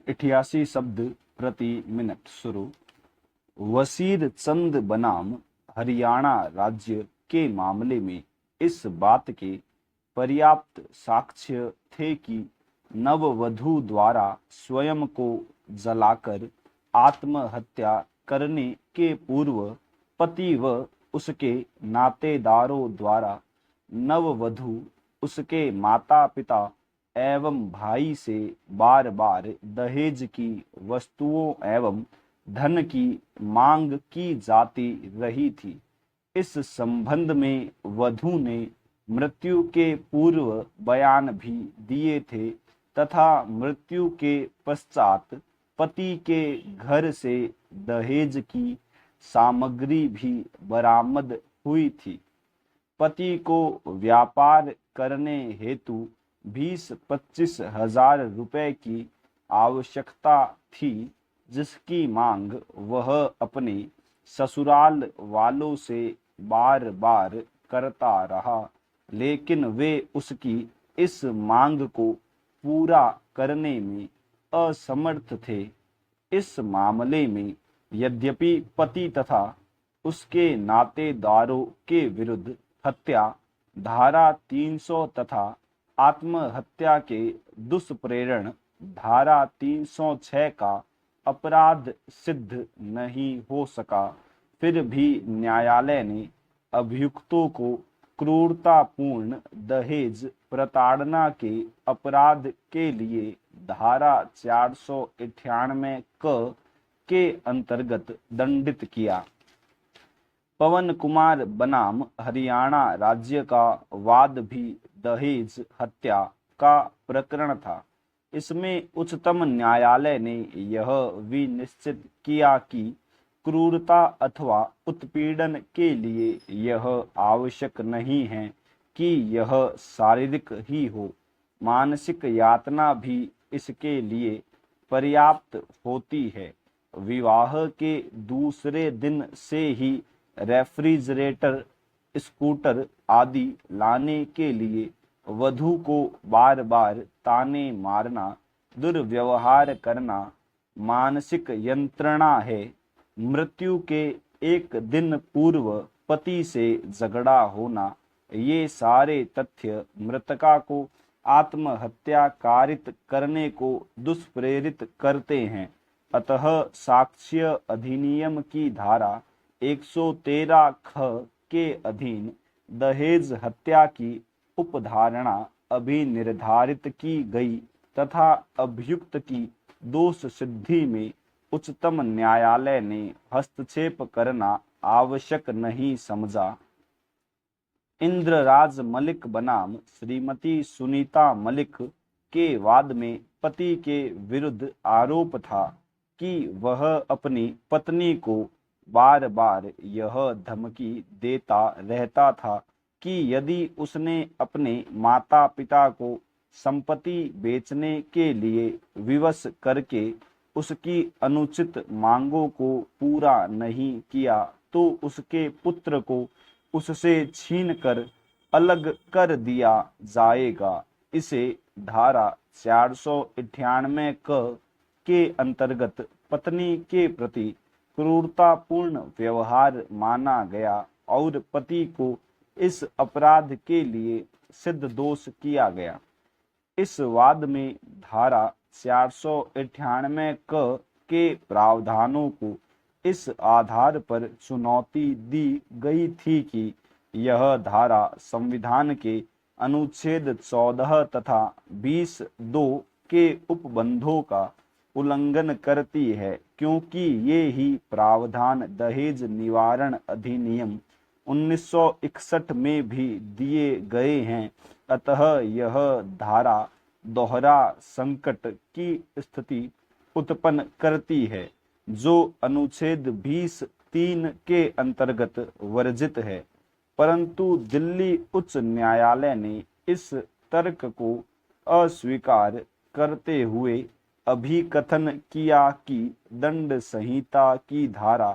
88 शब्द प्रति मिनट शुरू। वसीर चंद बनाम हरियाणा राज्य के मामले में इस बात के पर्याप्त साक्ष्य थे कि नववधू द्वारा स्वयं को जलाकर आत्महत्या करने के पूर्व पति व उसके नातेदारों द्वारा नववधू, उसके माता पिता एवं भाई से बार बार दहेज की वस्तुओं एवं धन की मांग की जाती रही थी। इस संबंध में वधू ने मृत्यु के पूर्व बयान भी दिए थे तथा मृत्यु के पश्चात पति के घर से दहेज की सामग्री भी बरामद हुई थी। पति को व्यापार करने हेतु 20-25 हजार रुपए की आवश्यकता थी, जिसकी मांग वह अपने ससुराल वालों से बार बार करता रहा, लेकिन वे उसकी इस मांग को पूरा करने में असमर्थ थे। इस मामले में यद्यपि पति तथा उसके नातेदारों के विरुद्ध हत्या धारा 300 तथा आत्महत्या के दुष्प्रेरण धारा 306 का अपराध सिद्ध नहीं हो सका, फिर भी न्यायालय ने अभियुक्तों को क्रूरतापूर्ण दहेज प्रताड़ना के अपराध के लिए धारा 498 क के अंतर्गत दंडित किया। पवन कुमार बनाम हरियाणा राज्य का वाद भी दहेज हत्या का प्रकरण था। इसमें उच्चतम न्यायालय ने यह विनिश्चित किया कि क्रूरता अथवा उत्पीड़न के लिए यह आवश्यक नहीं है कि यह शारीरिक ही हो, मानसिक यातना भी इसके लिए पर्याप्त होती है। विवाह के दूसरे दिन से ही रेफ्रिजरेटर, स्कूटर आदि लाने के लिए वधू को बार बार ताने मारना, दुर्व्यवहार करना मानसिक यंत्रणा है। मृत्यु के एक दिन पूर्व पति से झगड़ा होना, ये सारे तथ्य मृतका को आत्महत्या कारित करने को दुष्प्रेरित करते हैं। अतः साक्ष्य अधिनियम की धारा 113 ख के अधीन दहेज हत्या की उपधारणा अभी निर्धारित की गई तथा अभियुक्त की दोष सिद्धि में उच्चतम न्यायालय ने हस्तक्षेप करना आवश्यक नहीं समझा। इंद्रराज मलिक बनाम श्रीमती सुनीता मलिक के वाद में पति के विरुद्ध आरोप था कि वह अपनी पत्नी को बार बार यह धमकी देता रहता था कि यदि उसने अपने माता पिता को संपत्ति बेचने के लिए विवश करके उसकी अनुचित मांगों को पूरा नहीं किया तो उसके पुत्र को उससे छीनकर अलग कर दिया जाएगा। इसे धारा 498 क के अंतर्गत पत्नी के प्रति क्रूरतापूर्ण व्यवहार माना गया और पति को इस अपराध के लिए सिद्ध दोष किया गया। इस वाद में धारा 498 क के प्रावधानों को इस आधार पर चुनौती दी गई थी कि यह धारा संविधान के अनुच्छेद 14 तथा 20(2) के उपबंधों का उल्लंघन करती है, क्योंकि ये ही प्रावधान दहेज निवारण अधिनियम 1961 में भी दिए गए हैं। अतः यह धारा दोहरा संकट की स्थिति उत्पन्न करती है, जो अनुच्छेद 20(3) के अंतर्गत वर्जित है। परंतु दिल्ली उच्च न्यायालय ने इस तर्क को अस्वीकार करते हुए अभिकथन किया कि दंड संहिता की धारा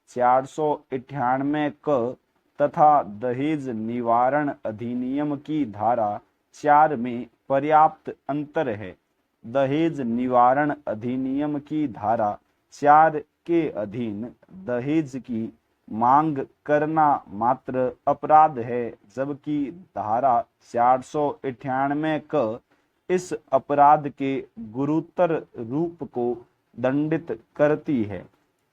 498 क तथा दहेज निवारण अधिनियम की धारा 4 में पर्याप्त अंतर है। दहेज निवारण अधिनियम की धारा 4 के अधीन दहेज की मांग करना मात्र अपराध है, जबकि धारा 498 क इस अपराध के गुरुतर रूप को दंडित करती है।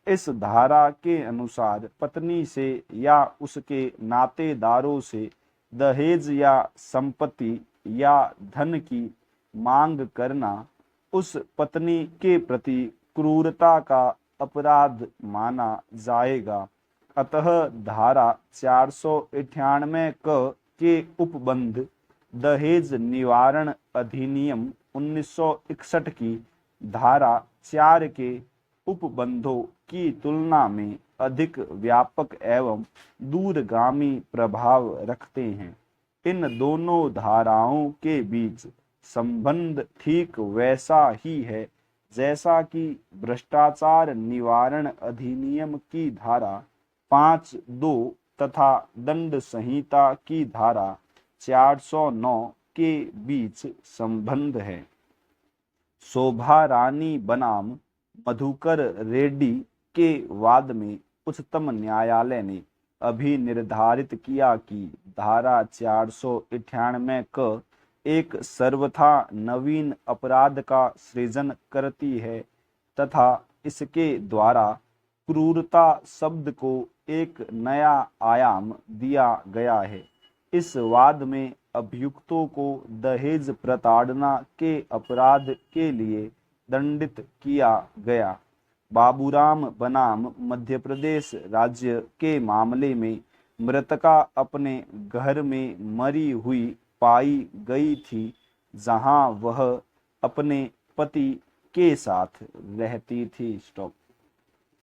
इस धारा के अनुसार पत्नी से या उसके नातेदारों से दहेज या संपत्ति या धन की मांग करना उस पत्नी के प्रति क्रूरता का अपराध माना जाएगा। अतः धारा 498 क के उपबंध दहेज निवारण अधिनियम 1961 की धारा 4 के उपबंधों की तुलना में अधिक व्यापक एवं दूरगामी प्रभाव रखते हैं। इन दोनों धाराओं के बीच संबंध ठीक वैसा ही है जैसा कि भ्रष्टाचार निवारण अधिनियम की धारा 5(2) तथा दंड संहिता की धारा 409 के बीच संबंध है। शोभा रानी बनाम मधुकर रेड्डी के वाद में उच्चतम न्यायालय ने अभी निर्धारित किया कि धारा 498 क एक सर्वथा नवीन अपराध का सृजन करती है तथा इसके द्वारा क्रूरता शब्द को एक नया आयाम दिया गया है। इस वाद में अभियुक्तों को दहेज प्रताड़ना के अपराध के लिए दंडित किया गया। बाबूराम बनाम मध्य प्रदेश राज्य के मामले में मृतका अपने घर में मरी हुई पाई गई थी, जहां वह अपने पति के साथ रहती थी। स्टॉप।